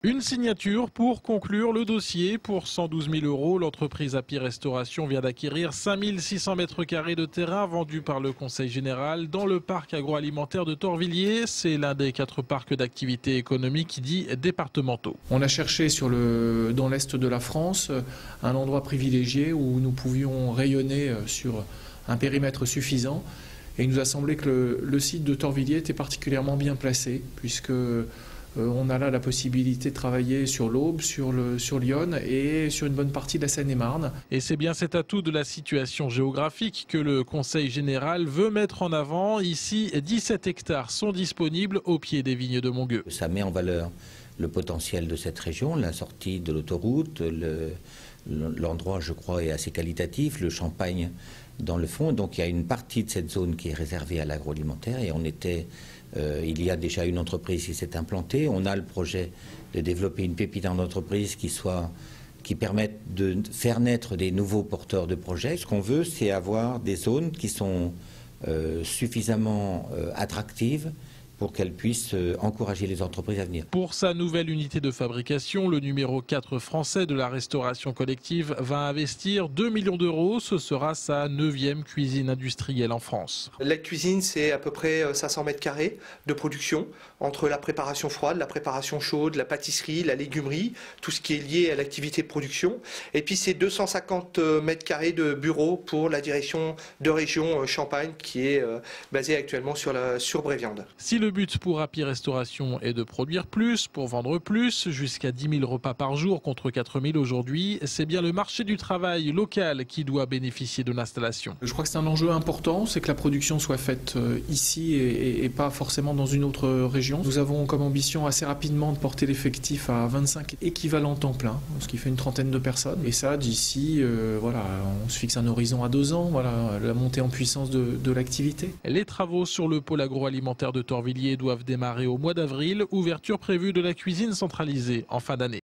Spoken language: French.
Une signature pour conclure le dossier. Pour 112 000 €, l'entreprise Happy Restauration vient d'acquérir 5 600 mètres carrés de terrain vendus par le Conseil général dans le parc agroalimentaire de Torvilliers. C'est l'un des 4 parcs d'activité économique dits départementaux. On a cherché dans l'est de la France un endroit privilégié où nous pouvions rayonner sur un périmètre suffisant. Et il nous a semblé que le site de Torvilliers était particulièrement bien placé puisque on a là la possibilité de travailler sur l'Aube, sur l'Yonne et sur une bonne partie de la Seine-et-Marne. Et c'est bien cet atout de la situation géographique que le Conseil général veut mettre en avant. Ici, 17 hectares sont disponibles au pied des vignes de Montgueux. Ça met en valeur le potentiel de cette région, la sortie de l'autoroute, l'endroit, je crois, est assez qualitatif, le champagne dans le fond. Donc il y a une partie de cette zone qui est réservée à l'agroalimentaire et il y a déjà une entreprise qui s'est implantée. On a le projet de développer une pépite en entreprise qui permette de faire naître des nouveaux porteurs de projets. Ce qu'on veut, c'est avoir des zones qui sont suffisamment attractives pour qu'elle puisse encourager les entreprises à venir. Pour sa nouvelle unité de fabrication, le numéro 4 français de la restauration collective va investir 2 millions d'euros. Ce sera sa 9e cuisine industrielle en France. La cuisine, c'est à peu près 500 mètres carrés de production, entre la préparation froide, la préparation chaude, la pâtisserie, la légumerie, tout ce qui est lié à l'activité de production. Et puis c'est 250 mètres carrés de bureaux pour la direction de région Champagne qui est basée actuellement sur Bréviande. Si le but pour Happy Restauration est de produire plus, pour vendre plus, jusqu'à 10 000 repas par jour contre 4 000 aujourd'hui, c'est bien le marché du travail local qui doit bénéficier de l'installation. Je crois que c'est un enjeu important, c'est que la production soit faite ici et pas forcément dans une autre région. Nous avons comme ambition assez rapidement de porter l'effectif à 25 équivalents temps plein, ce qui fait une trentaine de personnes. Et ça, d'ici, on se fixe un horizon à 2 ans, la montée en puissance de l'activité. Les travaux sur le pôle agroalimentaire de Torvilliers doivent démarrer au mois d'avril, ouverture prévue de la cuisine centralisée en fin d'année.